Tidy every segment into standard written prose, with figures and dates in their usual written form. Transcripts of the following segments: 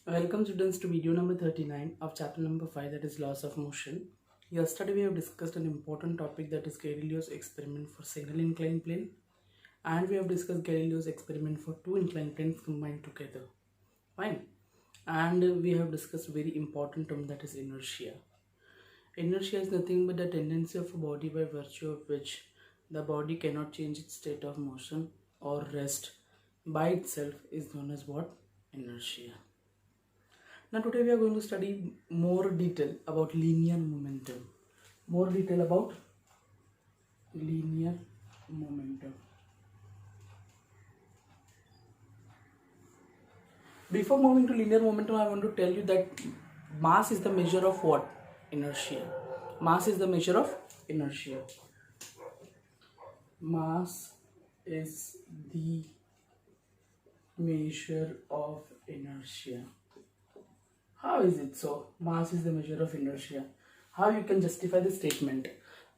Welcome students to video number 39 of chapter number 5, that is laws of motion. Yesterday we have discussed an important topic, that is Galileo's experiment for single inclined plane, and we have discussed Galileo's experiment for two inclined planes combined together. Fine. And we have discussed very important term, that is inertia. Inertia is nothing but the tendency of a body by virtue of which the body cannot change its state of motion or rest by itself is known as what? Inertia. Now today we are going to study more detail about linear momentum. More detail about linear momentum. Before moving to linear momentum, I want to tell you that mass is the measure of what? Inertia. Mass is the measure of inertia. Mass is the measure of inertia. How is it so? Mass is the measure of inertia. How you can justify the statement?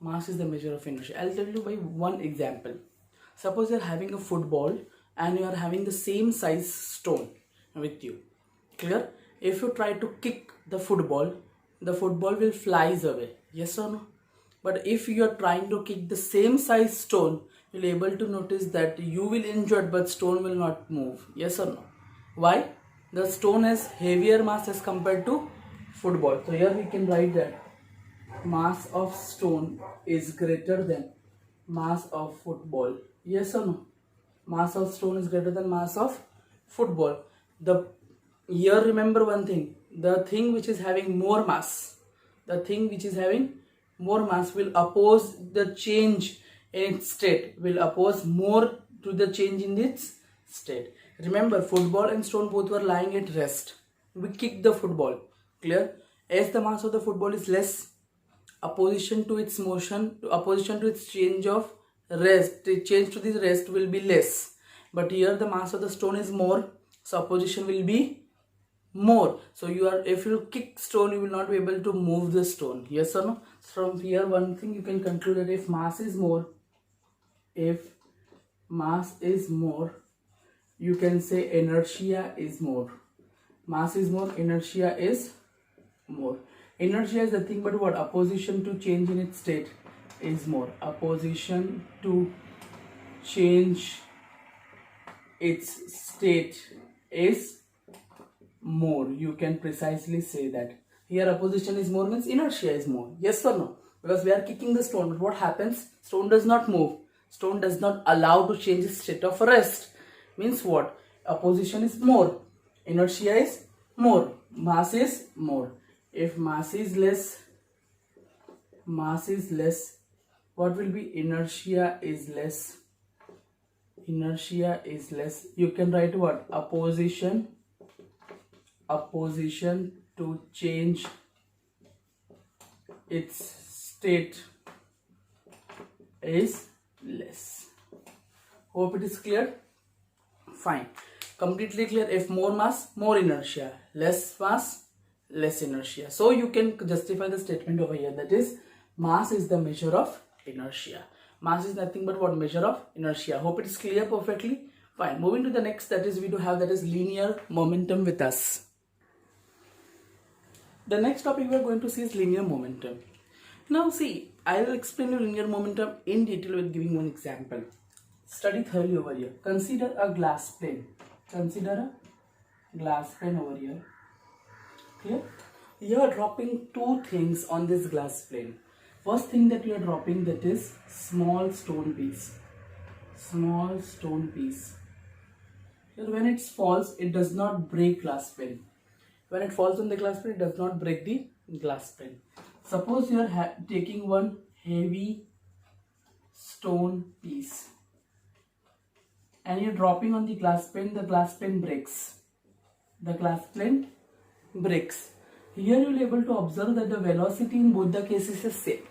Mass is the measure of inertia. I'll tell you by one example. Suppose you're having a football and you are having the same size stone with you. Clear? If you try to kick the football will flies away. Yes or no? But if you are trying to kick the same size stone, you'll be able to notice that you will injure but stone will not move. Yes or no? Why? The stone has heavier mass as compared to football. So here we can write that mass of stone is greater than mass of football. Yes or no? Mass of stone is greater than mass of football. Here remember one thing. The thing which is having more mass, will oppose the change in its state, will oppose more to the change in its state. Remember, football and stone both were lying at rest. We kicked the football. Clear? As the mass of the football is less, opposition to its motion, opposition to its change of rest, the change to this rest will be less. But here the mass of the stone is more, so opposition will be more. So if you kick stone, you will not be able to move the stone. Yes or no? From here, one thing you can conclude that if mass is more, you can say inertia is more. Mass is more, inertia is more. Inertia is nothing but what? Opposition to change in its state is more. Opposition to change its state is more. You can precisely say that. Here opposition is more means inertia is more. Yes or no? Because we are kicking the stone, but what happens? Stone does not move. Stone does not allow to change its state of rest. Means what? Opposition is more. Inertia is more. Mass is more. If mass is less, what will be? Inertia is less. Inertia is less. You can write what? Opposition to change its state is less. Hope it is clear. Fine. Completely clear. If more mass, more inertia. Less mass, less inertia. So you can justify the statement over here, that is mass is the measure of inertia. Mass is nothing but what? Measure of inertia. Hope it is clear perfectly. Fine. Moving to the next, that is we do have, that is linear momentum with us. The next topic we are going to see is linear momentum. Now see, I will explain you linear momentum in detail with giving one example. Study thoroughly over here. Consider a glass plane. Consider a glass plane over here. Clear? You are dropping two things on this glass plane. First thing that you are dropping, that is small stone piece. Small stone piece. Here when it falls, it does not break glass plane. When it falls on the glass plane, it does not break the glass plane. Suppose you are taking one heavy stone piece and you're dropping on the glass plane breaks. The glass plane breaks. Here you will be able to observe that the velocity in both the cases is same.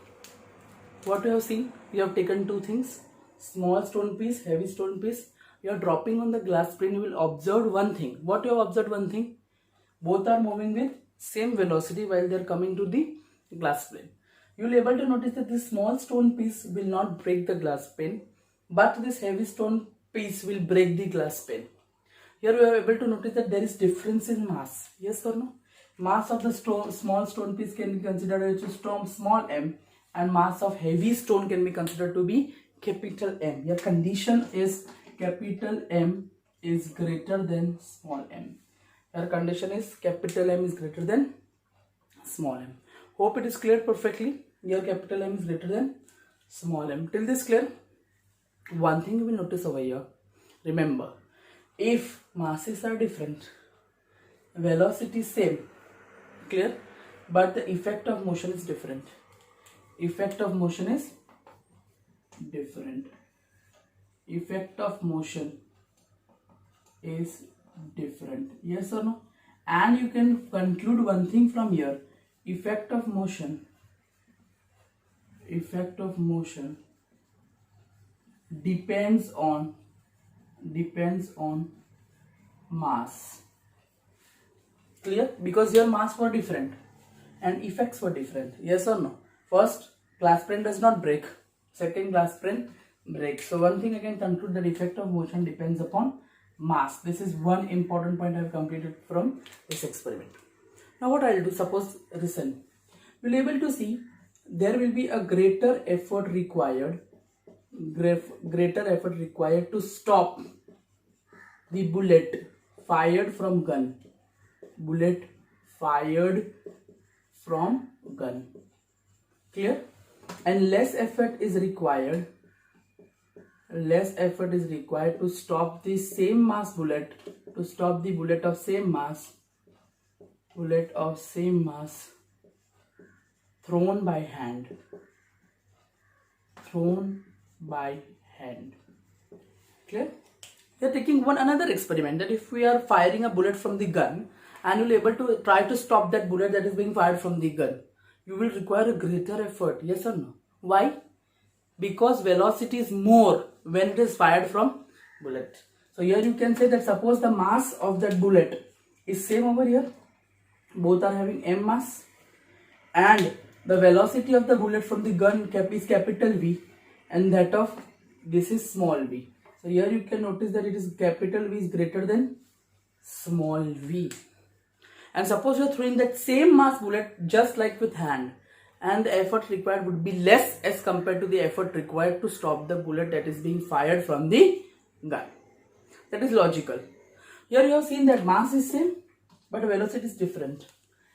What you have seen? You have taken two things, small stone piece, heavy stone piece. You are dropping on the glass plane. You will observe one thing. What you have observed? One thing. Both are moving with same velocity while they are coming to the glass plane. You will be able to notice that this small stone piece will not break the glass plane, but this heavy stone piece will break the glass pane. Here we are able to notice that there is difference in mass. Yes or no? Mass of the small stone piece can be considered as small m, and mass of heavy stone can be considered to be capital M. Your condition is capital M is greater than small m. Your condition is capital M is greater than small m. Hope it is clear perfectly. Your capital M is greater than small m. Till this clear? One thing you will notice over here. Remember, if masses are different, velocity is same, clear, but the effect of motion is different. Effect of motion is different. Effect of motion is different. Yes or no? And you can conclude one thing from here. Effect of motion depends on mass. Clear? Because your mass were different and effects were different. Yes or no? First, glass plane does not break. Second, glass plane breaks. So one thing I can conclude, that effect of motion depends upon mass. This is one important point I have completed from this experiment. Now what I will do, suppose listen, you will be able to see there will be a greater effort required to stop the bullet fired from gun. Clear? And less effort is required to stop the same mass bullet, to stop the bullet of same mass thrown by hand. Clear? We are taking another experiment, that if we are firing a bullet from the gun and you will able to try to stop that bullet that is being fired from the gun, you will require a greater effort. Yes or no? Why? Because velocity is more when it is fired from bullet. So here you can say that suppose the mass of that bullet is same over here, both are having m mass, and the velocity of the bullet from the gun is capital V and that of this is small v. So here you can notice that it is capital V is greater than small v. And suppose you are throwing that same mass bullet just like with hand, and the effort required would be less as compared to the effort required to stop the bullet that is being fired from the gun. That is logical. Here you have seen that mass is same but velocity is different.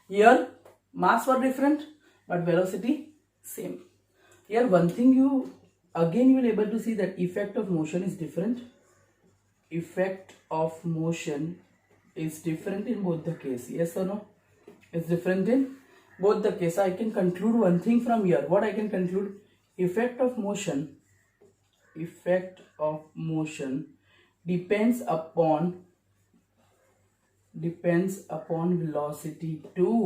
Here mass were different but velocity same. Here one thing you will able to see that effect of motion is different. Effect of motion is different in both the case. Yes or no? It's different in both the case. I can conclude one thing from here. What I can conclude? Effect of motion depends upon velocity too.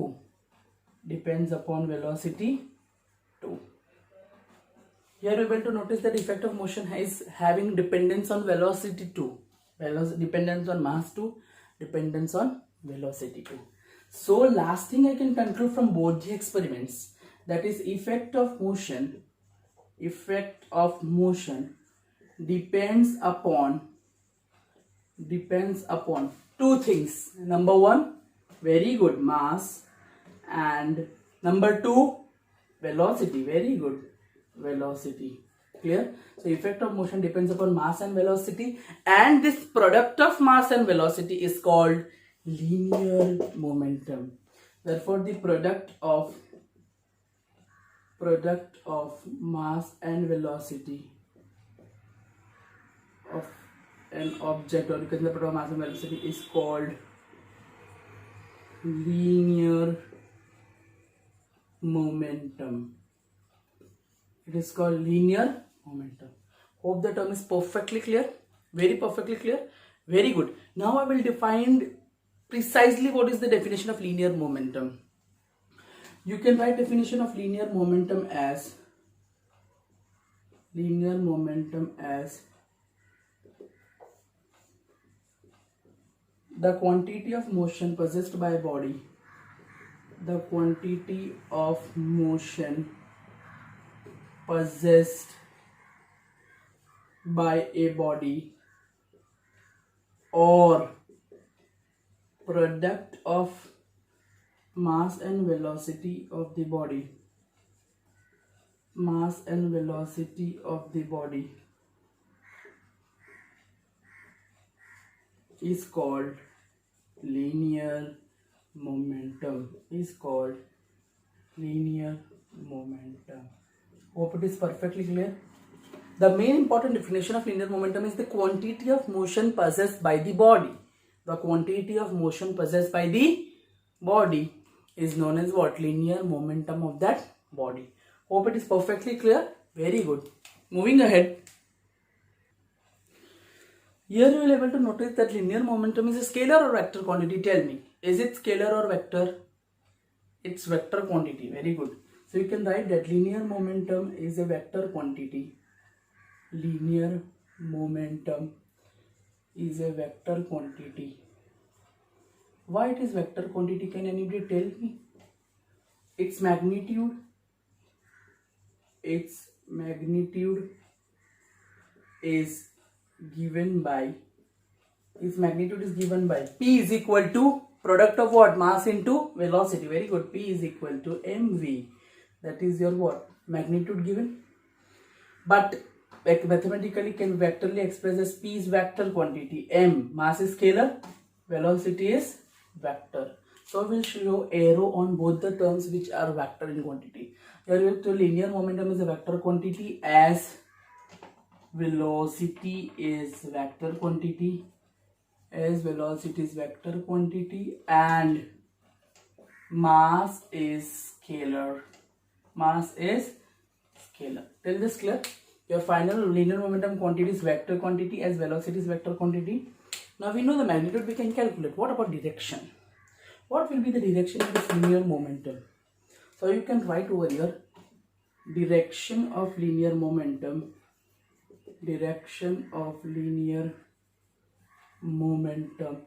Here we are able to notice that effect of motion is having dependence on velocity too. Dependence on mass too. Dependence on velocity too. So last thing I can conclude from both the experiments, that is effect of motion depends upon two things. Number one, very good, mass, and number two, velocity. Very good, velocity. Clear? So effect of motion depends upon mass and velocity, and this product of mass and velocity is called linear momentum. Therefore the product of mass and velocity of an object, or you can say the product of mass and velocity, is called linear momentum. It is called linear momentum. Hope the term is perfectly clear. Very perfectly clear. Very good. Now I will define precisely what is the definition of linear momentum. You can write definition of linear momentum as the quantity of motion possessed by a body. The quantity of motion possessed by a body or product of mass and velocity of the body. Mass and velocity of the body is called linear momentum. Is called linear momentum. Hope it is perfectly clear. The main important definition of linear momentum is the quantity of motion possessed by the body. The quantity of motion possessed by the body is known as what? Linear momentum of that body. Hope it is perfectly clear. Very good. Moving ahead. Here you will be able to notice that linear momentum is a scalar or vector quantity. Tell me, is it scalar or vector? It's vector quantity. Very good. So you can write that linear momentum is a vector quantity. Linear momentum is a vector quantity. Why it is vector quantity? Can anybody tell me? Its magnitude is given by P is equal to product of what? Mass into velocity. Very good. P is equal to mv. That is your what? Magnitude given. But mathematically can vectorly express as P is vector quantity. M, mass is scalar, velocity is vector. So we will show arrow on both the terms which are vector in quantity. Here the linear momentum is a vector quantity as velocity is vector quantity. As velocity is vector quantity and mass is scalar. Mass is scalar. Till this clear? Your final linear momentum quantity is vector quantity as velocity is vector quantity. Now we know the magnitude we can calculate. What about direction? What will be the direction of this linear momentum? So you can write over here direction of linear momentum. Direction of linear momentum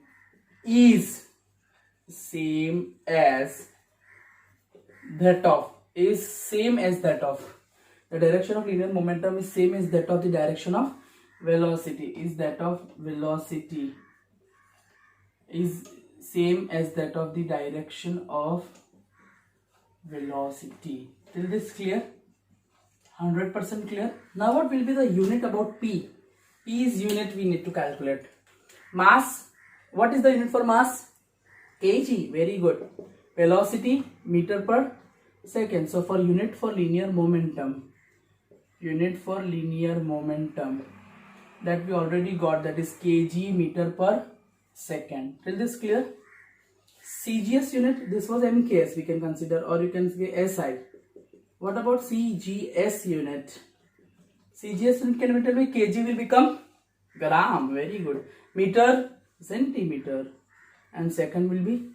is same as that of the direction of linear momentum is same as that of the direction of velocity. Is that of velocity is same as that of the direction of velocity. Till this clear? 100% clear. Now what will be the unit about P? P is unit we need to calculate. Mass. What is the unit for mass? kg. Very good. Velocity meter per second. So for unit for linear momentum that we already got, that is kg meter per second. Till this clear? CGS unit, this was MKS we can consider, or you can say SI. What about CGS unit? CGS unit can be tell me kg will become gram. Very good. Meter, centimeter, and second will be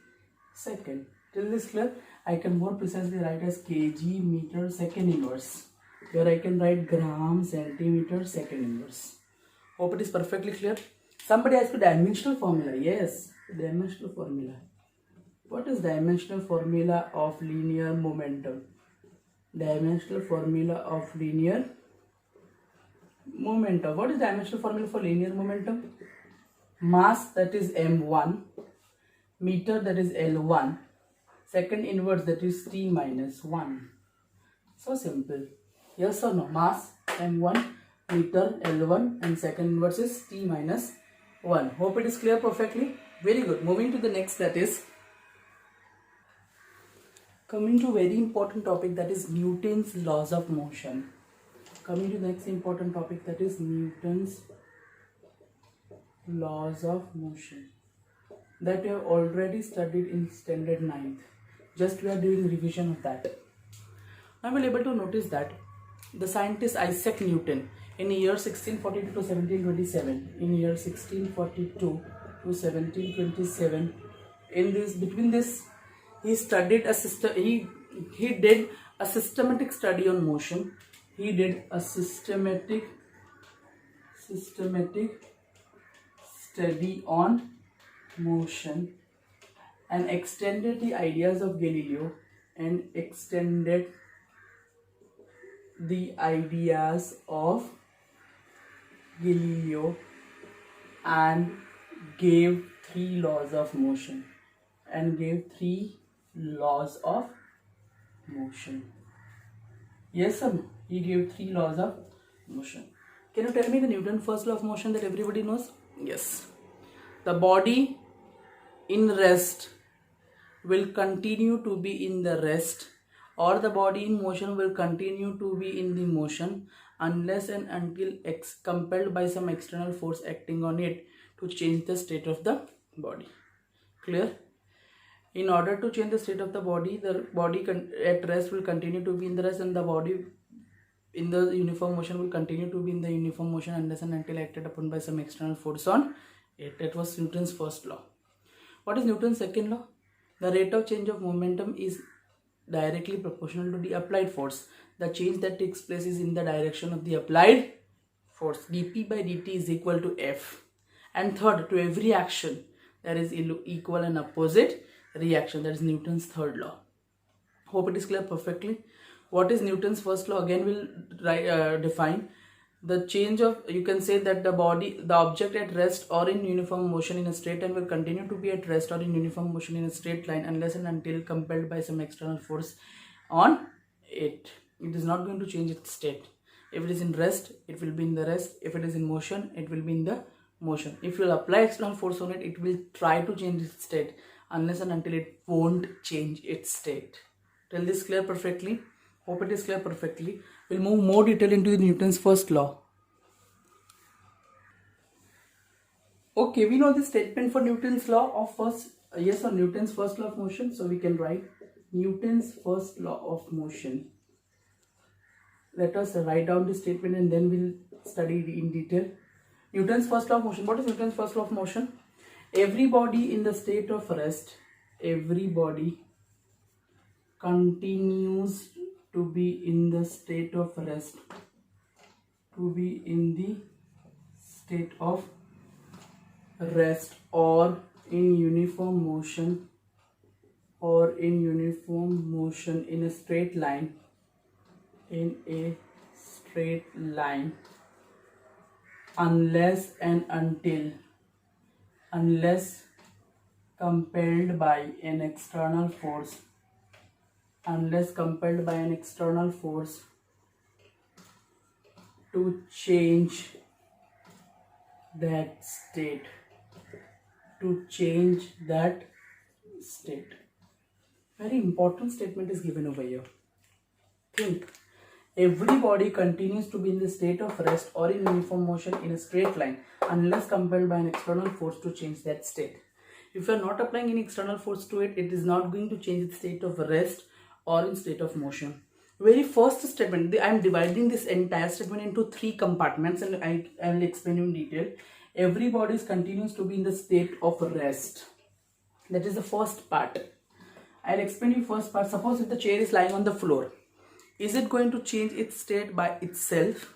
second. Till this clear? I can more precisely write as kg meter second inverse. Here I can write gram centimeter second inverse. Hope it is perfectly clear. Somebody asked a dimensional formula. Yes, dimensional formula. What is dimensional formula of linear momentum? Dimensional formula of linear momentum. What is dimensional formula for linear momentum? Mass, that is m1, meter, that is l1, second inverse, that is t minus 1. So simple. Yes or no? Mass m1, meter l1, and second inverse is t minus 1. Hope it is clear perfectly. Very good. Moving to the next, that is coming to very important topic, that is Newton's laws of motion. Coming to the next important topic, that is Newton's laws of motion, that we have already studied in standard 9th. Just we are doing revision of that. Now we will able to notice that the scientist Isaac Newton in year 1642 to 1727, in year 1642 to 1727, in this between this he studied a system. He did a systematic study on motion. He did a systematic study on motion and extended the ideas of Galileo and gave three laws of motion and gave three laws of motion. Yes or no? He gave three laws of motion. Can you tell me the Newton's first law of motion that everybody knows? Yes. The body in rest will continue to be in the rest, or the body in motion will continue to be in the motion unless and until compelled by some external force acting on it to change the state of the body. Clear? In order to change the state of the body at rest will continue to be in the rest, and the body in the uniform motion will continue to be in the uniform motion unless and until acted upon by some external force on it. That was Newton's first law. What is Newton's second law? The rate of change of momentum is directly proportional to the applied force. The change that takes place is in the direction of the applied force. dP by dt is equal to F. And third, to every action there is equal and opposite reaction. That is Newton's third law. Hope it is clear perfectly. What is Newton's first law? Again we'll define. The change of, you can say that the object at rest or in uniform motion in a straight line will continue to be at rest or in uniform motion in a straight line unless and until compelled by some external force on it. It is not going to change its state. If it is in rest, it will be in the rest. If it is in motion, it will be in the motion. If you apply external force on it, it will try to change its state unless and until it won't change its state. Till this clear perfectly? Hope it is clear perfectly. We'll move more detail into Newton's first law. Okay, we know the statement for Newton's law of Newton's first law of motion. So we can write Newton's first law of motion. Let us write down the statement and then we'll study it in detail. Newton's first law of motion. What is Newton's first law of motion? Every body in the state of rest, every body continues to be in the state of rest, or in uniform motion in a straight line, unless compelled by an external force to change that state. Very important statement is given over here. Think. Every body continues to be in the state of rest or in uniform motion in a straight line unless compelled by an external force to change that state. If you are not applying any external force to it, it is not going to change its state of rest or in state of motion. Very first statement, I am dividing this entire statement into three compartments and I will explain you in detail. Every body continues to be in the state of rest. That is the first part. I will explain you first part. Suppose if the chair is lying on the floor, is it going to change its state by itself?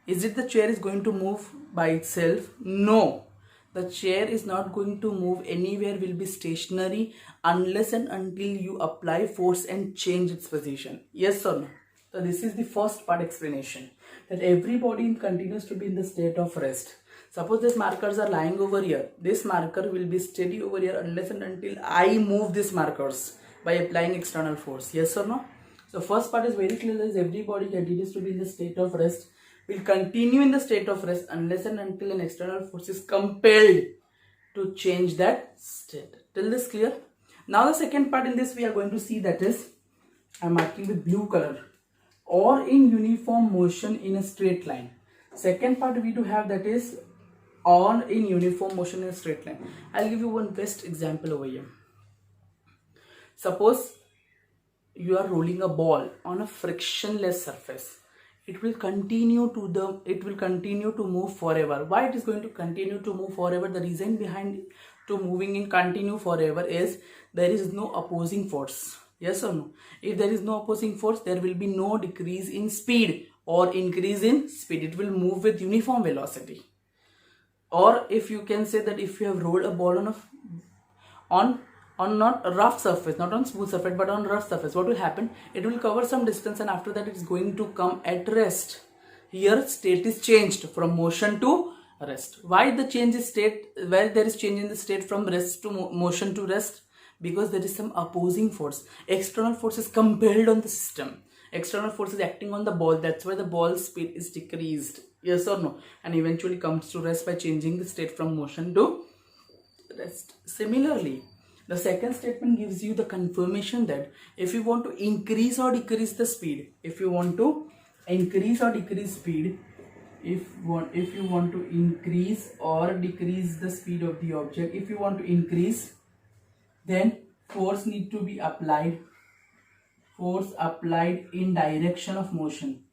Is it the chair is going to move by itself? No. The chair is not going to move anywhere, will be stationary unless and until you apply force and change its position. Yes or no? So this is the first part explanation. That every body continues to be in the state of rest. Suppose these markers are lying over here. This marker will be steady over here unless and until I move these markers by applying external force. Yes or no? So first part is very clear, that every body continues to be in the state of rest, will continue in the state of rest unless and until an external force is compelled to change that state. Till this clear? Now the second part in this we are going to see, that is, I am marking with blue color, or in uniform motion in a straight line. Second part we do have, that is, or in uniform motion in a straight line. I will give you one best example over here. Suppose you are rolling a ball on a frictionless surface. It will continue to move forever. Why it is going to continue to move forever? The reason behind to moving in continue forever is there is no opposing force. Yes or no? If there is no opposing force, there will be no decrease in speed or increase in speed. It will move with uniform velocity. Or if you can say that if you have rolled a ball on not a rough surface, not on smooth surface, but on rough surface, what will happen? It will cover some distance and after that it is going to come at rest. Here state is changed from motion to rest. Why the change is state, where there is change in the state from rest to motion to rest? Because there is some opposing force. External force is compelled on the system. External force is acting on the ball. That's why the ball's speed is decreased. Yes or no? And eventually comes to rest by changing the state from motion to rest. Similarly, the second statement gives you the confirmation that if you want to increase or decrease the speed, if you want to increase or decrease speed, if you want to increase or decrease the speed of the object, if you want to increase, then force need to be applied. Force applied in direction of motion.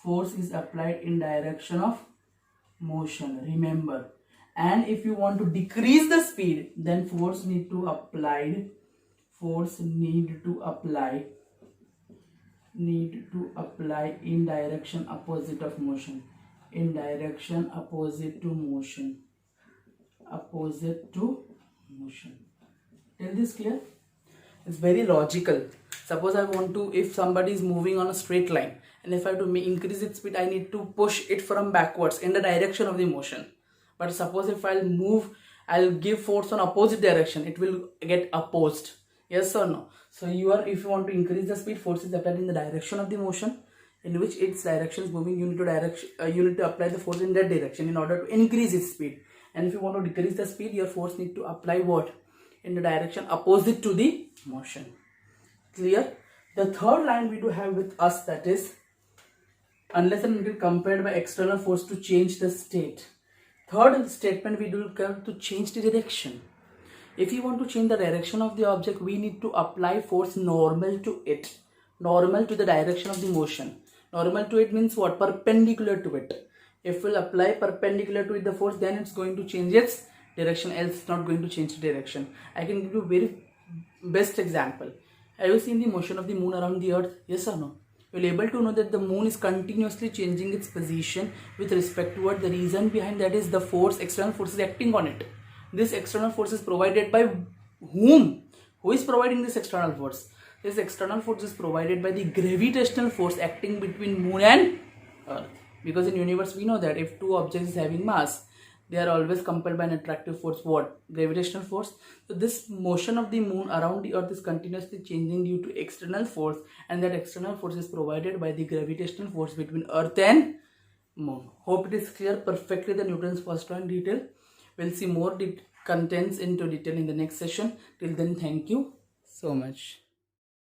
Force is applied in direction of motion, remember. And if you want to decrease the speed, then force need to apply in direction opposite of motion, in direction opposite to motion, Is this clear? It's very logical. Suppose I want to, if somebody is moving on a straight line, and if I have to increase its speed, I need to push it from backwards in the direction of the motion. But suppose if I'll give force on opposite direction, it will get opposed. Yes or no? So if you want to increase the speed, force is applied in the direction of the motion, in which its direction is moving. You need to apply the force in that direction in order to increase its speed. And if you want to decrease the speed, your force need to apply what? In the direction opposite to the motion. Clear? The third line we do have with us, that is, unless and until compared by external force to change the state. Third statement, we do come to change the direction. If you want to change the direction of the object, we need to apply force normal to it, normal to the direction of the motion. Normal to it means what? Perpendicular to it. If we'll apply perpendicular to it the force, then it's going to change its direction, else it's not going to change the direction. I can give you a very best example. Have you seen the motion of the moon around the earth? Yes or no? You're able to know that the moon is continuously changing its position with respect to what? The reason behind that is the force, external force is acting on it. This external force is provided by whom? Who is providing this external force? This external force is provided by the gravitational force acting between moon and earth. Because in universe we know that if two objects is having mass, they are always compelled by an attractive force. What? Gravitational force. So this motion of the moon around the earth is continuously changing due to external force, and that external force is provided by the gravitational force between earth and moon. Hope it is clear perfectly the Newton's first law in detail. We'll see more contents into detail in the next session. Till then, thank you so much.